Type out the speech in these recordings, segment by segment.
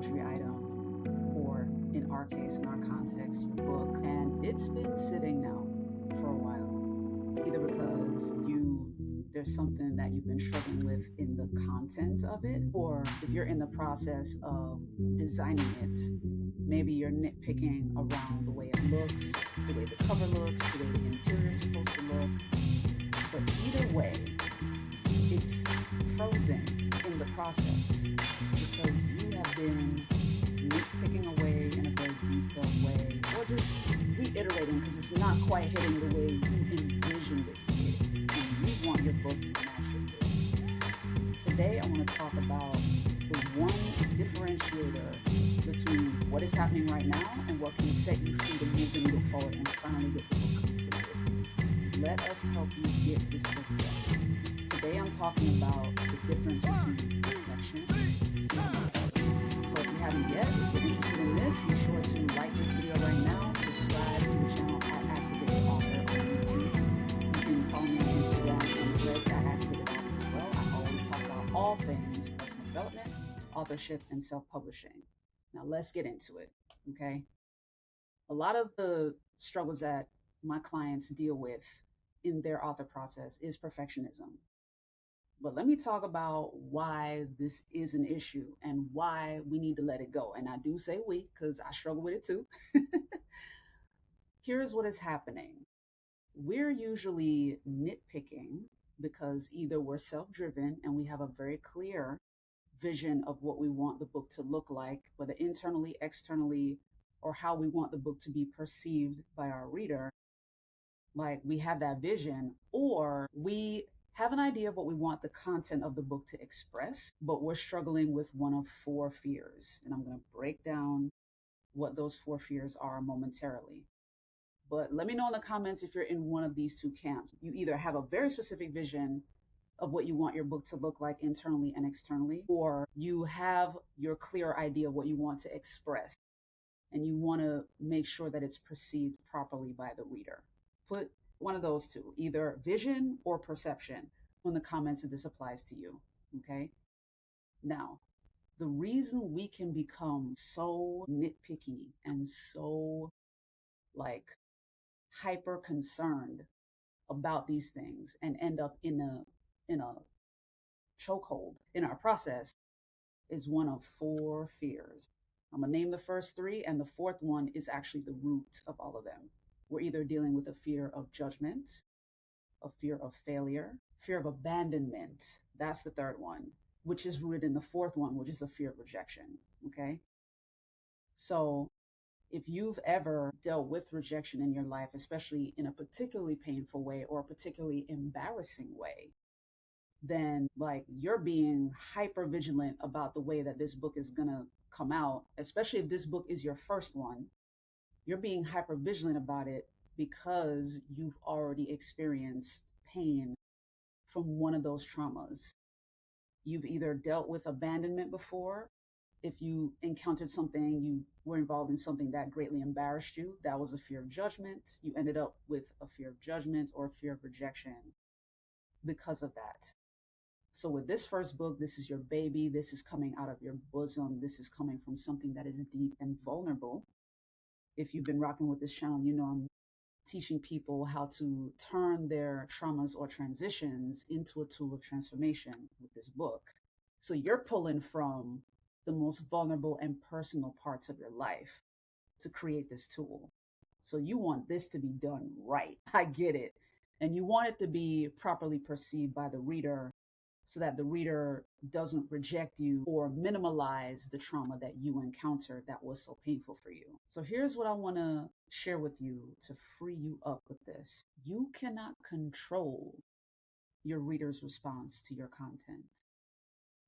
luxury item, or in our case, in our context, your book, and it's been sitting now for a while, either because there's something that you've been struggling with in the content of it, or if you're in the process of designing it, maybe you're nitpicking around the way it looks, the way the cover looks, the way the interior is supposed to look. But either way, it's frozen in the process because you have been nitpicking away in a very detailed way, or just reiterating because it's not quite hitting the way you envisioned it to hit, and you want your book to match your book. Today, I want to talk about the one differentiator between what is happening right now and what can set you free to move the needle forward and finally get the book completed. Let us help you get this book done. Today I'm talking about the difference between perfection and excellence. So if you haven't yet, if you're interested in this, be sure to like this video right now, subscribe to the channel at Activated Author on YouTube. You can follow me on Instagram and Threads at Activated Author as well. I always talk about all things personal development, authorship, and self-publishing. Now let's get into it, okay? A lot of the struggles that my clients deal with in their author process is perfectionism. But let me talk about why this is an issue and why we need to let it go. And I do say we, because I struggle with it too. Here's what is happening. We're usually nitpicking because either we're self-driven and we have a very clear vision of what we want the book to look like, whether internally, externally, or how we want the book to be perceived by our reader. Like we have that vision, or we have an idea of what we want the content of the book to express, but we're struggling with one of four fears. And I'm going to break down what those four fears are momentarily. But let me know in the comments if you're in one of these two camps. You either have a very specific vision of what you want your book to look like internally and externally, or you have your clear idea of what you want to express, and you want to make sure that it's perceived properly by the reader. Put one of those two, either vision or perception, in the comments if this applies to you, okay? Now, the reason we can become so nitpicky and so like hyper concerned about these things and end up in a chokehold in our process is one of four fears. I'm gonna name the first three, and the fourth one is actually the root of all of them. We're either dealing with a fear of judgment, a fear of failure, fear of abandonment. That's the third one, which is rooted in the fourth one, which is a fear of rejection. Okay. So if you've ever dealt with rejection in your life, especially in a particularly painful way or a particularly embarrassing way, then like you're being hyper vigilant about the way that this book is gonna come out, especially if this book is your first one. You're being hyper vigilant about it because you've already experienced pain from one of those traumas. You've either dealt with abandonment before. If you encountered something, you were involved in something that greatly embarrassed you, that was a fear of judgment. You ended up with a fear of judgment or a fear of rejection because of that. So with this first book, this is your baby. This is coming out of your bosom. This is coming from something that is deep and vulnerable. If you've been rocking with this channel, you know I'm teaching people how to turn their traumas or transitions into a tool of transformation with this book. So you're pulling from the most vulnerable and personal parts of your life to create this tool. So you want this to be done right. I get it. And you want it to be properly perceived by the reader so that the reader doesn't reject you or minimalize the trauma that you encountered that was so painful for you. So here's what I want to share with you to free you up with this. You cannot control your reader's response to your content,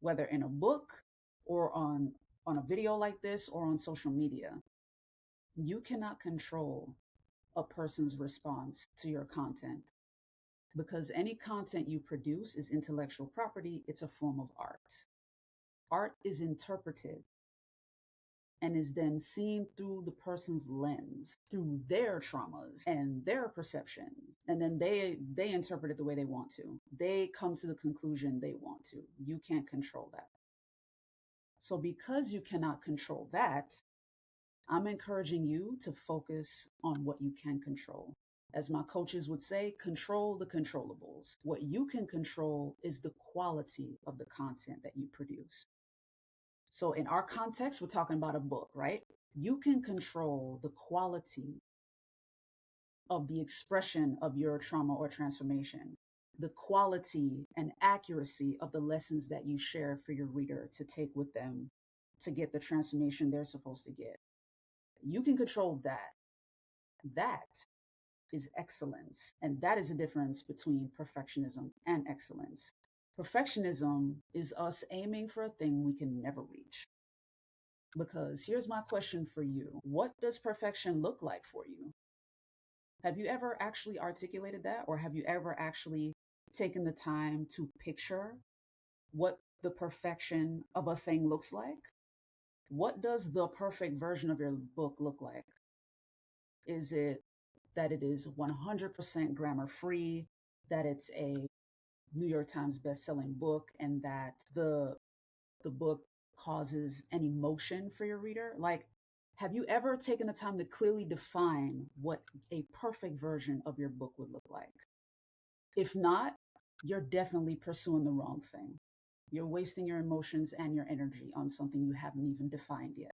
whether in a book or on a video like this or on social media. You cannot control a person's response to your content, because any content you produce is intellectual property. It's a form of art. Art is interpreted and is then seen through the person's lens, through their traumas and their perceptions. And then they interpret it the way they want to. They come to the conclusion they want to. You can't control that. So because you cannot control that, I'm encouraging you to focus on what you can control. As my coaches would say, control the controllables. What you can control is the quality of the content that you produce. So in our context, we're talking about a book, right? You can control the quality of the expression of your trauma or transformation, the quality and accuracy of the lessons that you share for your reader to take with them to get the transformation they're supposed to get. You can control that. That is excellence. And that is the difference between perfectionism and excellence. Perfectionism is us aiming for a thing we can never reach. Because here's my question for you. What does perfection look like for you? Have you ever actually articulated that? Or have you ever actually taken the time to picture what the perfection of a thing looks like? What does the perfect version of your book look like? Is it that it is 100% grammar free, that it's a New York Times best-selling book, and that the book causes an emotion for your reader? Like, have you ever taken the time to clearly define what a perfect version of your book would look like? If not, you're definitely pursuing the wrong thing. You're wasting your emotions and your energy on something you haven't even defined yet.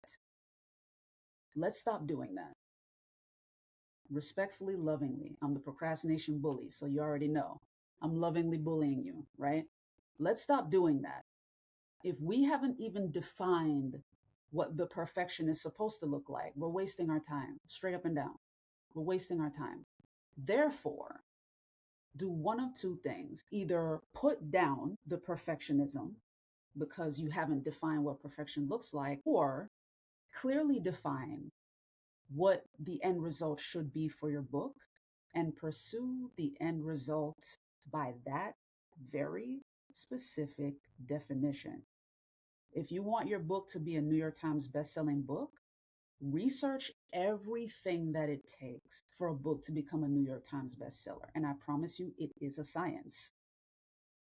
Let's stop doing that. Respectfully, lovingly. I'm the procrastination bully, so you already know. I'm lovingly bullying you, right? Let's stop doing that. If we haven't even defined what the perfection is supposed to look like, we're wasting our time, straight up and down. We're wasting our time. Therefore, do one of two things. Either put down the perfectionism because you haven't defined what perfection looks like, or clearly define what the end result should be for your book and pursue the end result by that very specific definition. If you want your book to be a New York Times best-selling book, research everything that it takes for a book to become a New York Times bestseller. And I promise you, it is a science.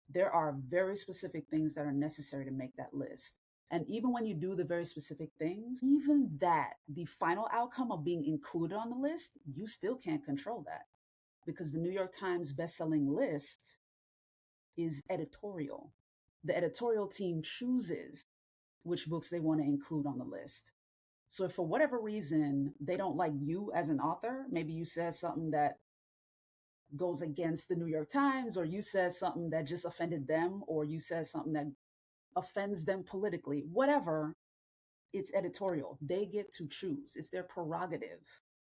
There are very specific things that are necessary to make that list. And even when you do the very specific things, even that, the final outcome of being included on the list, you still can't control that because the New York Times bestselling list is editorial. The editorial team chooses which books they want to include on the list. So if for whatever reason they don't like you as an author, maybe you said something that goes against the New York Times, or you said something that just offended them, or you said something that offends them politically, whatever, it's editorial. They get to choose. It's their prerogative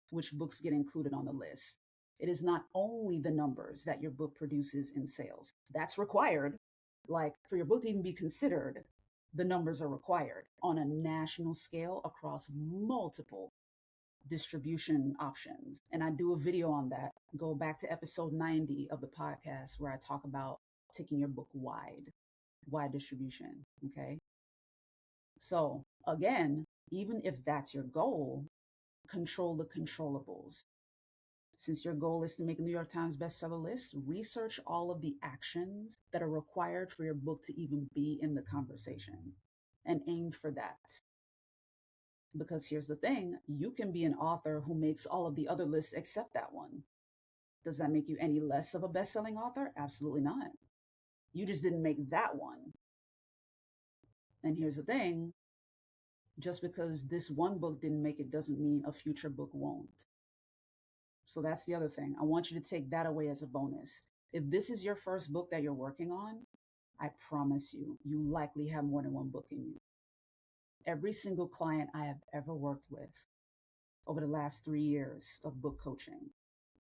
which books get included on the list. It is not only the numbers that your book produces in sales. That's required. Like for your book to even be considered, the numbers are required on a national scale across multiple distribution options. And I do a video on that. Go back to episode 90 of the podcast where I talk about taking your book wide distribution. Okay. So again, even if that's your goal, control the controllables. Since your goal is to make a New York Times bestseller list, research all of the actions that are required for your book to even be in the conversation and aim for that. Because here's the thing, you can be an author who makes all of the other lists except that one. Does that make you any less of a best-selling author? Absolutely not. You just didn't make that one. And here's the thing, just because this one book didn't make it doesn't mean a future book won't. So that's the other thing. I want you to take that away as a bonus. If this is your first book that you're working on, I promise you, you likely have more than one book in you. Every single client I have ever worked with over the last 3 years of book coaching,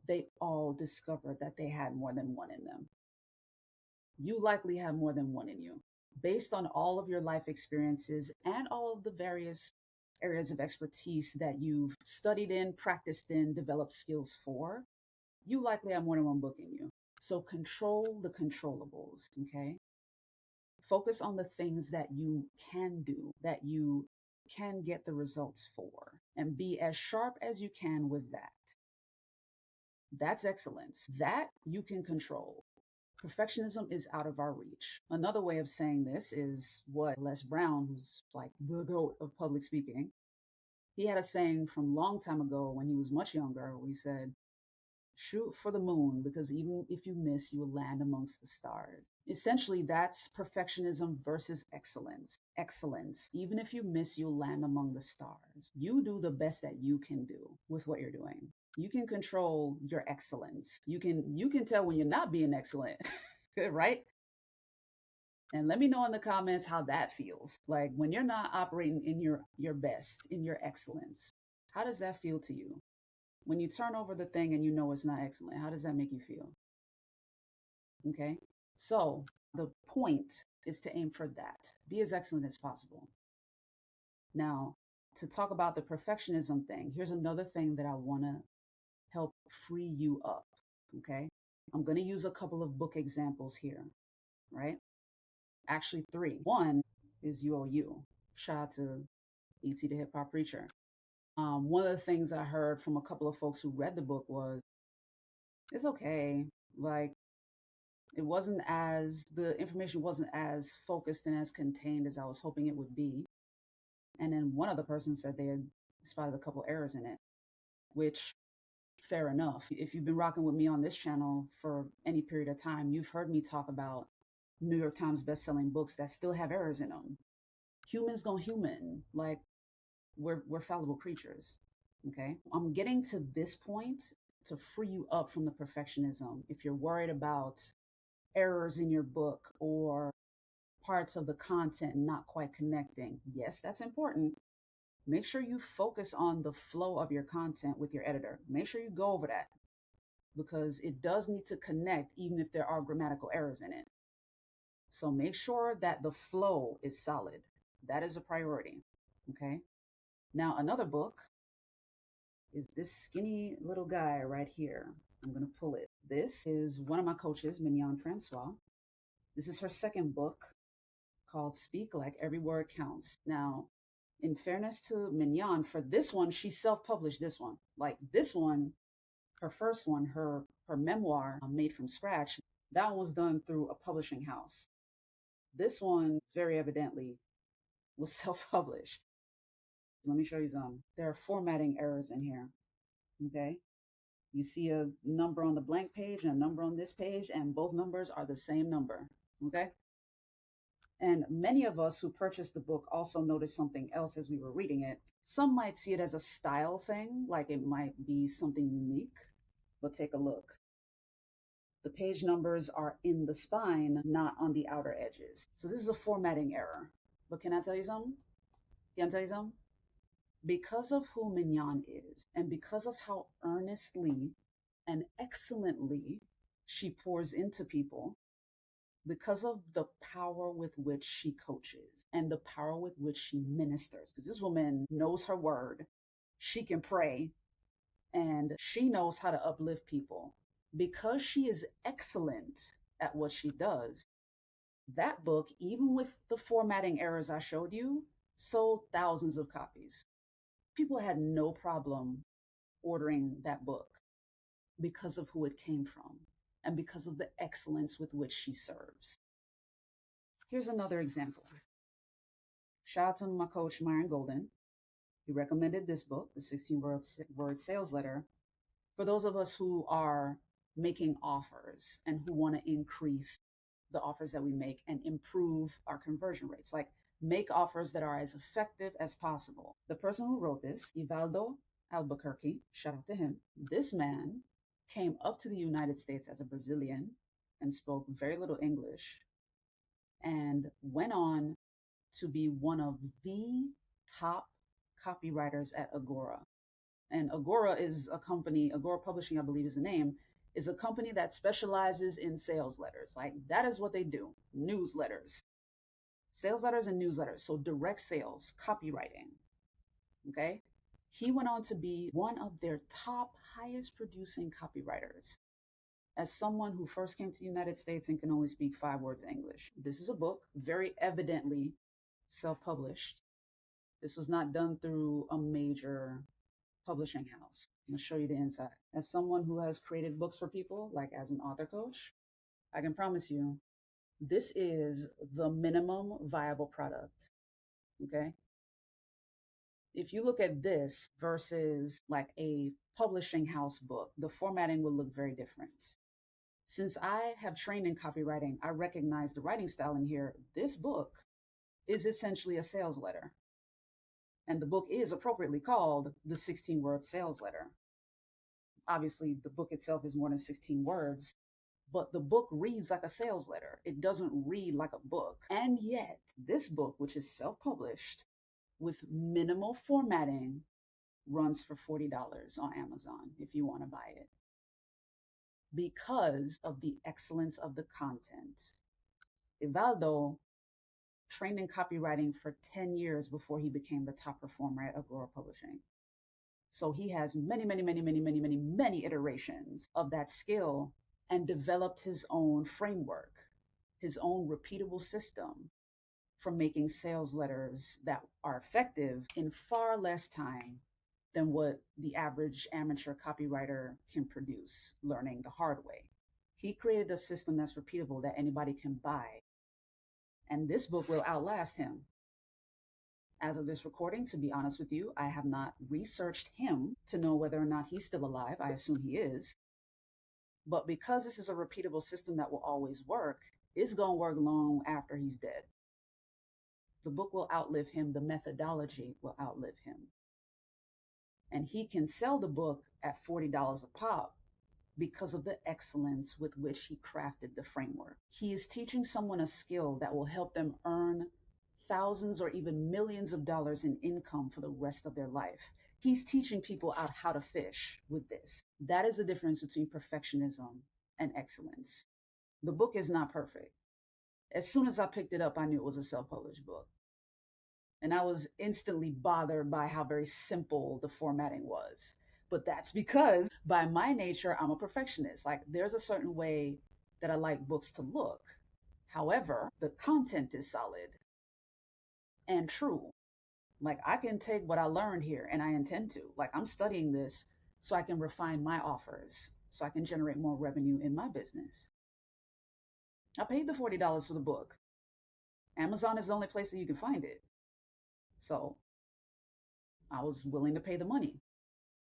they all discovered that they had more than one in them. You likely have more than one in you. Based on all of your life experiences and all of the various areas of expertise that you've studied in, practiced in, developed skills for, you likely have more than one book in you. So control the controllables, okay? Focus on the things that you can do, that you can get the results for, and be as sharp as you can with that. That's excellence. That you can control. Perfectionism is out of our reach. Another way of saying this is what Les Brown, who's like the goat of public speaking, he had a saying from a long time ago when he was much younger, where he said, shoot for the moon because even if you miss, you will land amongst the stars. Essentially, that's perfectionism versus excellence. Excellence. Even if you miss, you'll land among the stars. You do the best that you can do with what you're doing. You can control your excellence. You can tell when you're not being excellent, right? And let me know in the comments how that feels. Like when you're not operating in your best, in your excellence. How does that feel to you? When you turn over the thing and you know it's not excellent, how does that make you feel? Okay. So the point is to aim for that. Be as excellent as possible. Now, to talk about the perfectionism thing, here's another thing that I want to help free you up. Okay. I'm going to use a couple of book examples here, right? Actually, three. One is UOU. Shout out to E.T. the Hip Hop Preacher. One of the things I heard from a couple of folks who read the book was, it's okay. Like, the information wasn't as focused and as contained as I was hoping it would be. And then one other person said they had spotted a couple errors in it, which fair enough. If you've been rocking with me on this channel for any period of time, you've heard me talk about New York Times best-selling books that still have errors in them. Humans gonna human. Like we're fallible creatures. Okay. I'm getting to this point to free you up from the perfectionism. If you're worried about errors in your book or parts of the content not quite connecting, yes, that's important. Make sure you focus on the flow of your content with your editor. Make sure you go over that because it does need to connect even if there are grammatical errors in it. So make sure that the flow is solid. That is a priority. Okay. Now, another book is this skinny little guy right here. I'm going to pull it. This is one of my coaches, Mignon Francois. This is her second book called Speak Like Every Word Counts. Now, in fairness to Mignon, for this one, she self-published this one. Like this one, her first one, her memoir, Made from Scratch, that one was done through a publishing house. This one, very evidently, was self-published. Let me show you some. There are formatting errors in here. Okay. You see a number on the blank page and a number on this page, and both numbers are the same number. Okay. And many of us who purchased the book also noticed something else as we were reading it. Some might see it as a style thing, like it might be something unique, but take a look. The page numbers are in the spine, not on the outer edges. So this is a formatting error. But can I tell you something? Can I tell you something? Because of who Mignon is, and because of how earnestly and excellently she pours into people, because of the power with which she coaches and the power with which she ministers, because this woman knows her word, she can pray, and she knows how to uplift people. Because she is excellent at what she does, that book, even with the formatting errors I showed you, sold thousands of copies. People had no problem ordering that book because of who it came from and because of the excellence with which she serves. Here's another example. Shout out to my coach, Myron Golden. He recommended this book, The 16 Word Sales Letter, for those of us who are making offers and who want to increase the offers that we make and improve our conversion rates. Like make offers that are as effective as possible. The person who wrote this, Ivaldo Albuquerque, shout out to him. This man came up to the United States as a Brazilian and spoke very little English and went on to be one of the top copywriters at Agora. And Agora is a company, Agora Publishing, I believe is the name, is a company that specializes in sales letters. Like that is what they do. Newsletters. Sales letters and newsletters. So direct sales, copywriting. Okay. He went on to be one of their top highest producing copywriters. As someone who first came to the United States and can only speak 5 words English. This is a book, very evidently self-published. This was not done through a major publishing house. I'm going to show you the inside. As someone who has created books for people, like as an author coach, I can promise you, this is the minimum viable product. Okay. If you look at this versus like a publishing house book, the formatting will look very different. Since I have trained in copywriting, I recognize the writing style in here. This book is essentially a sales letter. And the book is appropriately called the 16-word sales letter. Obviously, the book itself is more than 16 words, but the book reads like a sales letter. It doesn't read like a book. And yet, this book, which is self published with minimal formatting, runs for $40 on Amazon if you want to buy it because of the excellence of the content. Ivaldo trained in copywriting for 10 years before he became the top performer at Agora Publishing. So he has many iterations of that skill and developed his own framework, his own repeatable system for making sales letters that are effective in far less time than what the average amateur copywriter can produce, learning the hard way. He created a system that's repeatable that anybody can buy. And this book will outlast him. As of this recording, to be honest with you, I have not researched him to know whether or not he's still alive. I assume he is. But because this is a repeatable system that will always work, it's going to work long after he's dead. The book will outlive him. The methodology will outlive him. And he can sell the book at $40 a pop because of the excellence with which he crafted the framework. He is teaching someone a skill that will help them earn thousands or even millions of dollars in income for the rest of their life. He's teaching people out how to fish with this. That is the difference between perfectionism and excellence. The book is not perfect. As soon as I picked it up, I knew it was a self-published book. And I was instantly bothered by how very simple the formatting was. But that's because by my nature, I'm a perfectionist. Like there's a certain way that I like books to look. However, the content is solid and true. Like I can take what I learned here and I intend to. Like I'm studying this so I can refine my offers, so I can generate more revenue in my business. I paid the $40 for the book. Amazon is the only place that you can find it. So I was willing to pay the money.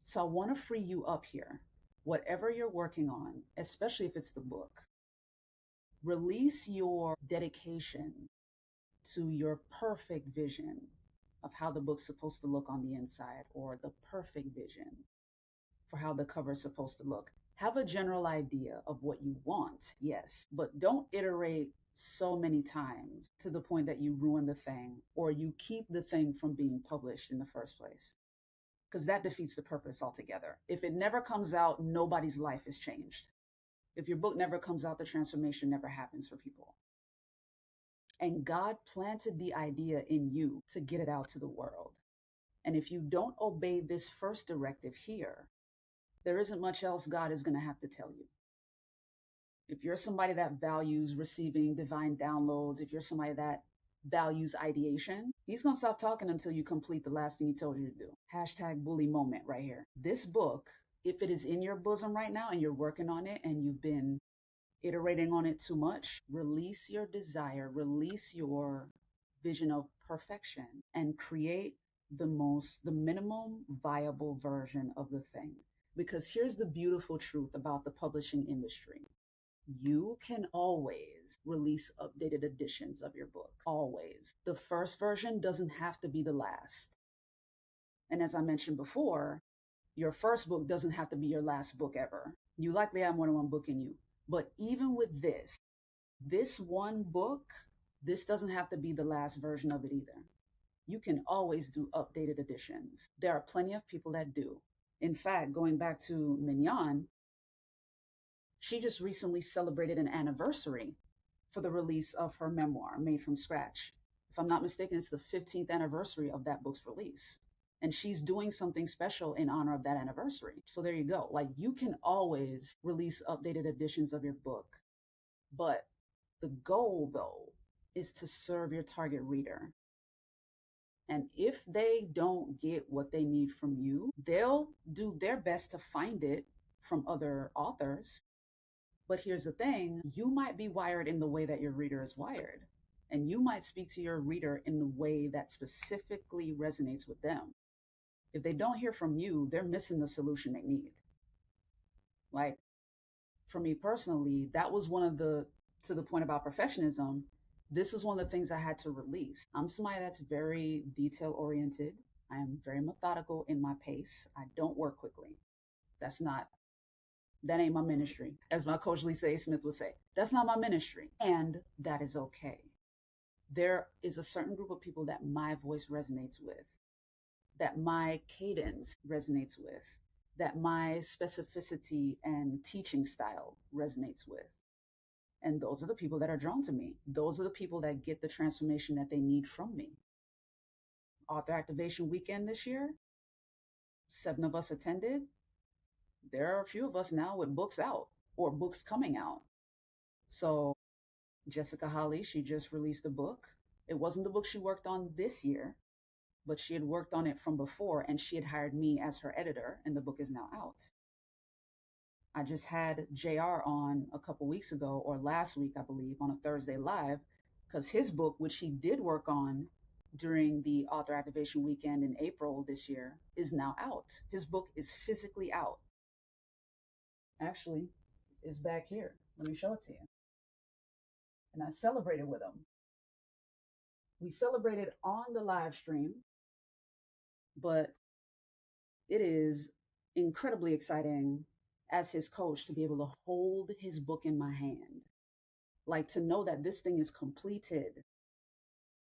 So I want to free you up here. Whatever you're working on, especially if it's the book, release your dedication to your perfect vision of how the book's supposed to look on the inside, or the perfect vision for how the cover is supposed to look. Have a general idea of what you want, yes, but don't iterate so many times to the point that you ruin the thing or you keep the thing from being published in the first place, because that defeats the purpose altogether. If it never comes out, nobody's life is changed. If your book never comes out, the transformation never happens for people. And God planted the idea in you to get it out to the world. And if you don't obey this first directive here, there isn't much else God is going to have to tell you. If you're somebody that values receiving divine downloads, if you're somebody that values ideation, he's going to stop talking until you complete the last thing he told you to do. Hashtag bully moment right here. This book, if it is in your bosom right now and you're working on it and you've been iterating on it too much, release your desire, release your vision of perfection, and create the minimum viable version of the thing. Because here's the beautiful truth about the publishing industry. You can always release updated editions of your book. Always. The first version doesn't have to be the last. And as I mentioned before, your first book doesn't have to be your last book ever. You likely have more than one book in you. But even with this one book, this doesn't have to be the last version of it either. You can always do updated editions. There are plenty of people that do. In fact, going back to Mignon, she just recently celebrated an anniversary for the release of her memoir, Made from Scratch. If I'm not mistaken, it's the 15th anniversary of that book's release. And she's doing something special in honor of that anniversary. So there you go. Like you can always release updated editions of your book. But the goal, though, is to serve your target reader. And if they don't get what they need from you, they'll do their best to find it from other authors. But here's the thing, you might be wired in the way that your reader is wired. And you might speak to your reader in the way that specifically resonates with them. If they don't hear from you, they're missing the solution they need. Like, for me personally, that was one of the, to the point about perfectionism, this was one of the things I had to release. I'm somebody that's very detail oriented. I am very methodical in my pace. I don't work quickly. That's not, that ain't my ministry. As my coach Lisa A. Smith would say, that's not my ministry. And that is okay. There is a certain group of people that my voice resonates with, that my cadence resonates with, that my specificity and teaching style resonates with. And those are the people that are drawn to me. Those are the people that get the transformation that they need from me. Author Activation Weekend this year, 7 of us attended. There are a few of us now with books out or books coming out. So Jessica Holly, she just released a book. It wasn't the book she worked on this year, but she had worked on it from before, and she had hired me as her editor, and the book is now out. I just had JR on a couple weeks ago, or last week, I believe, on a Thursday Live, because his book, which he did work on during the Author Activation Weekend in April this year, is now out. His book is physically out. Actually, it's back here. Let me show it to you. And I celebrated with him. We celebrated on the live stream, but it is incredibly exciting as his coach to be able to hold his book in my hand, like to know that this thing is completed.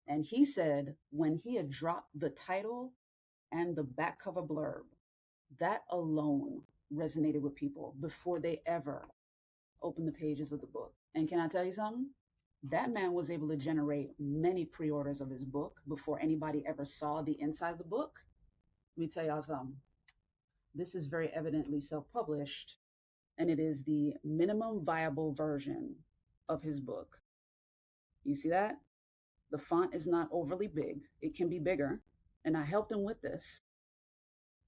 And he said when he had dropped the title and the back cover blurb, that alone resonated with people before they ever opened the pages of the book. And can I tell you something? That man was able to generate many pre-orders of his book before anybody ever saw the inside of the book. Let me tell y'all something. This is very evidently self-published, and it is the minimum viable version of his book. You see that? The font is not overly big. It can be bigger, and I helped him with this.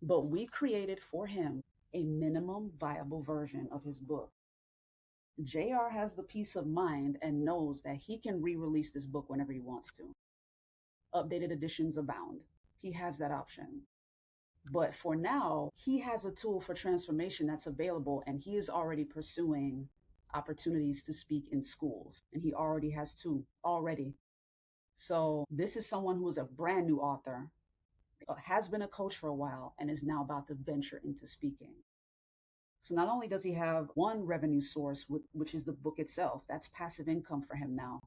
But we created for him a minimum viable version of his book. JR has the peace of mind and knows that he can re-release this book whenever he wants to. Updated editions abound. He has that option. But for now, he has a tool for transformation that's available, and he is already pursuing opportunities to speak in schools. And he already has two already. So this is someone who is a brand new author, has been a coach for a while, and is now about to venture into speaking. So not only does he have one revenue source, which is the book itself, that's passive income for him now.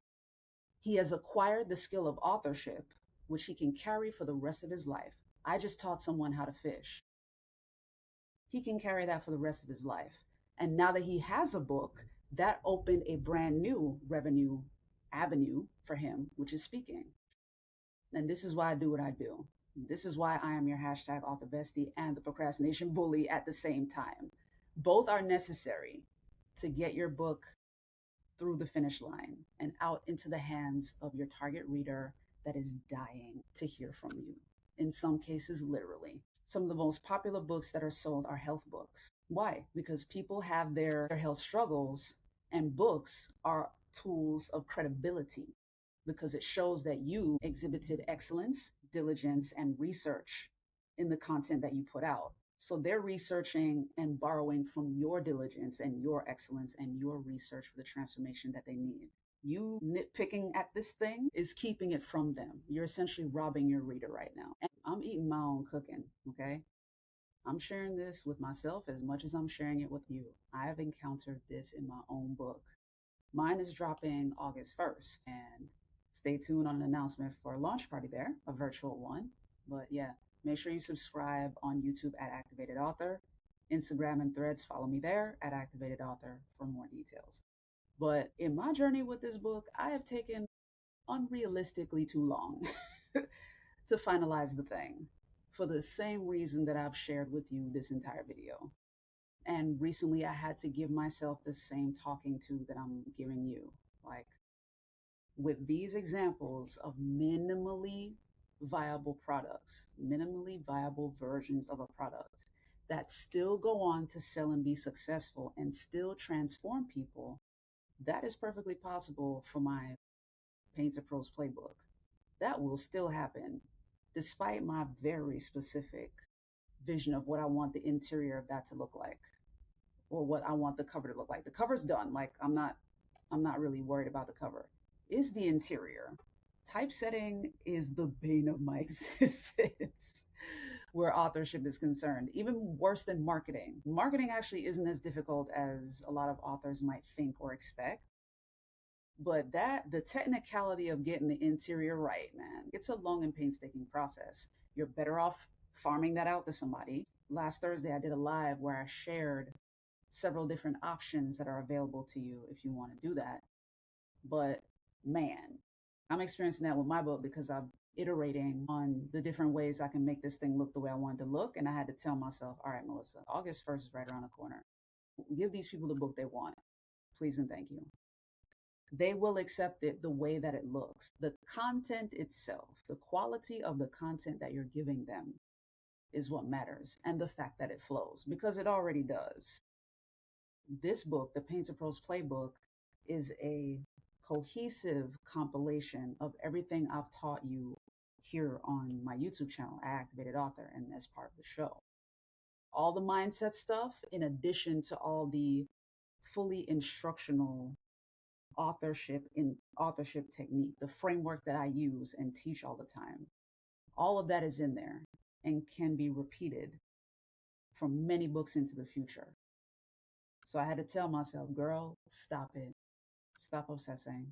He has acquired the skill of authorship, which he can carry for the rest of his life. I just taught someone how to fish. He can carry that for the rest of his life. And now that he has a book, that opened a brand new revenue avenue for him, which is speaking. And this is why I do what I do. This is why I am your hashtag author bestie and the procrastination bully at the same time. Both are necessary to get your book through the finish line and out into the hands of your target reader that is dying to hear from you. In some cases, literally. Some of the most popular books that are sold are health books. Why? Because people have their health struggles, and books are tools of credibility because it shows that you exhibited excellence, diligence, and research in the content that you put out. So they're researching and borrowing from your diligence and your excellence and your research for the transformation that they need. You nitpicking at this thing is keeping it from them. You're essentially robbing your reader right now. And I'm eating my own cooking, okay? I'm sharing this with myself as much as I'm sharing it with you. I have encountered this in my own book. Mine is dropping August 1st, and stay tuned on an announcement for a launch party there, a virtual one. But yeah, make sure you subscribe on YouTube at Activated Author. Instagram and Threads, follow me there at Activated Author for more details. But in my journey with this book, I have taken unrealistically too long to finalize the thing for the same reason that I've shared with you this entire video. And recently I had to give myself the same talking to that I'm giving you. Like, with these examples of minimally viable products, minimally viable versions of a product, that still go on to sell and be successful and still transform people, that is perfectly possible for my Painter Pros playbook. That will still happen despite my very specific vision of what I want the interior of that to look like, or what I want the cover to look like. The cover's done. Like I'm not really worried about the cover. Is the interior. Typesetting is the bane of my existence where authorship is concerned. Even worse than marketing. Marketing actually isn't as difficult as a lot of authors might think or expect. But that the technicality of getting the interior right, man, it's a long and painstaking process. You're better off farming that out to somebody. Last Thursday, I did a live where I shared several different options that are available to you if you want to do that. But man, I'm experiencing that with my book because I'm iterating on the different ways I can make this thing look the way I want it to look. And I had to tell myself, all right, Melissa, August 1st is right around the corner. Give these people the book they want. Please and thank you. They will accept it the way that it looks. The content itself, the quality of the content that you're giving them is what matters, and the fact that it flows, because it already does. This book, the Painter Pros Playbook, is a cohesive compilation of everything I've taught you here on my YouTube channel, Activated Author, and as part of the show. All the mindset stuff, in addition to all the fully instructional authorship technique, the framework that I use and teach all the time. All of that is in there and can be repeated from many books into the future. So I had to tell myself, girl, stop it. Stop obsessing.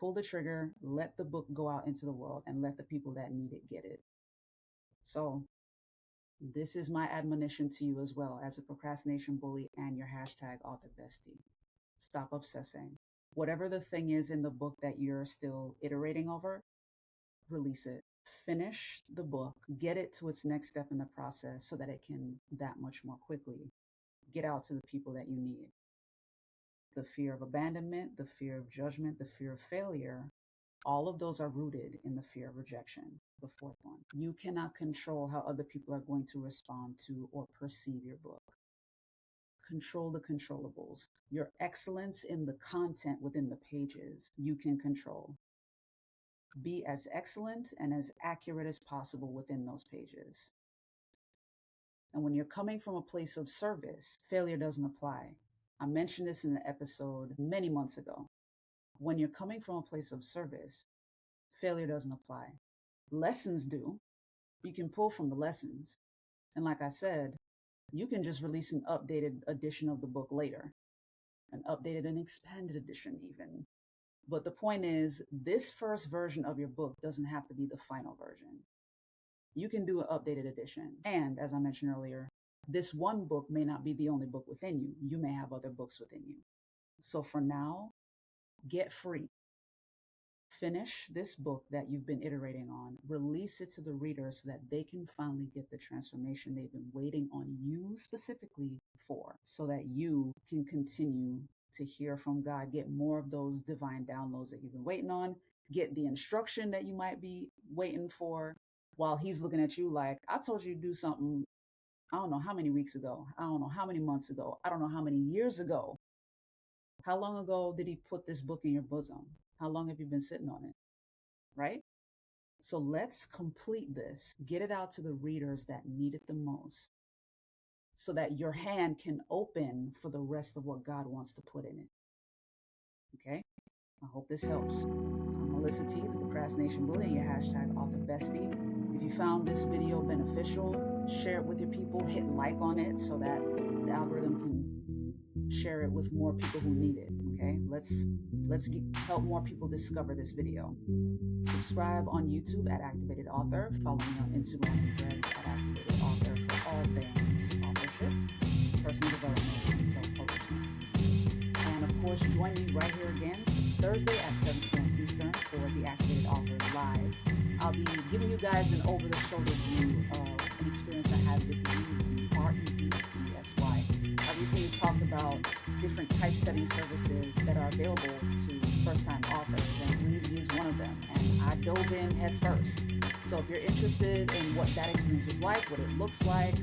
Pull the trigger, let the book go out into the world, and let the people that need it get it. So this is my admonition to you as well as a procrastination bully and your hashtag author bestie. Stop obsessing. Whatever the thing is in the book that you're still iterating over, release it. Finish the book, get it to its next step in the process so that it can that much more quickly get out to the people that you need. The fear of abandonment, the fear of judgment, the fear of failure, all of those are rooted in the fear of rejection. The fourth one. You cannot control how other people are going to respond to or perceive your book. Control the controllables. Your excellence in the content within the pages, you can control. Be as excellent and as accurate as possible within those pages. And when you're coming from a place of service, failure doesn't apply. I mentioned this in an episode many months ago. When you're coming from a place of service, failure doesn't apply. Lessons do. You can pull from the lessons. And like I said, you can just release an updated edition of the book later, an updated and expanded edition even. But the point is, this first version of your book doesn't have to be the final version. You can do an updated edition. And as I mentioned earlier, this one book may not be the only book within you. You may have other books within you. So for now, get free. Finish this book that you've been iterating on, release it to the reader so that they can finally get the transformation they've been waiting on you specifically for, so that you can continue to hear from God, get more of those divine downloads that you've been waiting on, get the instruction that you might be waiting for while he's looking at you like, I told you to do something, I don't know how many weeks ago, I don't know how many months ago, I don't know how many years ago. How long ago did he put this book in your bosom? How long have you been sitting on it? Right? So let's complete this. Get it out to the readers that need it the most so that your hand can open for the rest of what God wants to put in it. Okay? I hope this helps. I'm Melissa T, the Procrastination Bully, and your hashtag author bestie. If you found this video beneficial, share it with your people, hit like on it so that the algorithm can share it with more people who need it. Okay, let's help more people discover this video. Subscribe on YouTube at Activated Author. Follow me on Instagram and Threads at Activated Author for all things authorship, personal development, and self-publishing. And of course, join me right here again Thursday at 7 p.m. Eastern for the Activated Author Live. I'll be giving you guys an over-the-shoulder view of an experience I had with Reedsy, R-E-E-D-S-Y. I recently talked about different typesetting services that are available to first-time authors, and Reedsy is one of them. And I dove in head first. So if you're interested in what that experience was like, what it looks like,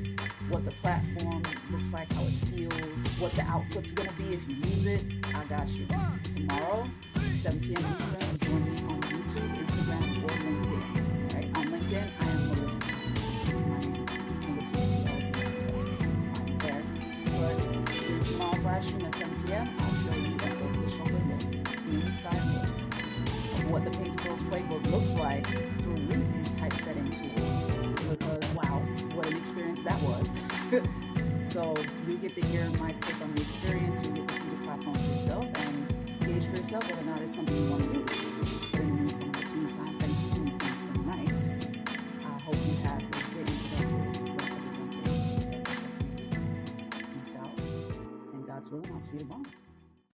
what the platform looks like, how it feels, what the output's going to be if you use it, I got you. Tomorrow, 7 p.m. Eastern, join me on YouTube, Instagram, or LinkedIn. Right? On LinkedIn, I am Melissa. I'm there. But tomorrow's live stream at 7 p.m., I'll show you an official window, inside look of what the Painted Girls Playbook looks like through Reedsy's typesetting tool. Because, wow, what an experience that was. So you get to hear my take on the experience, you get to see the platform for yourself, and gauge for yourself whether or not it's something you want to do. But in the meantime, thanks for tuning in tonight. I hope you have a great introductory rest of the Wednesday. Peace out. And God's willing, I'll see you tomorrow.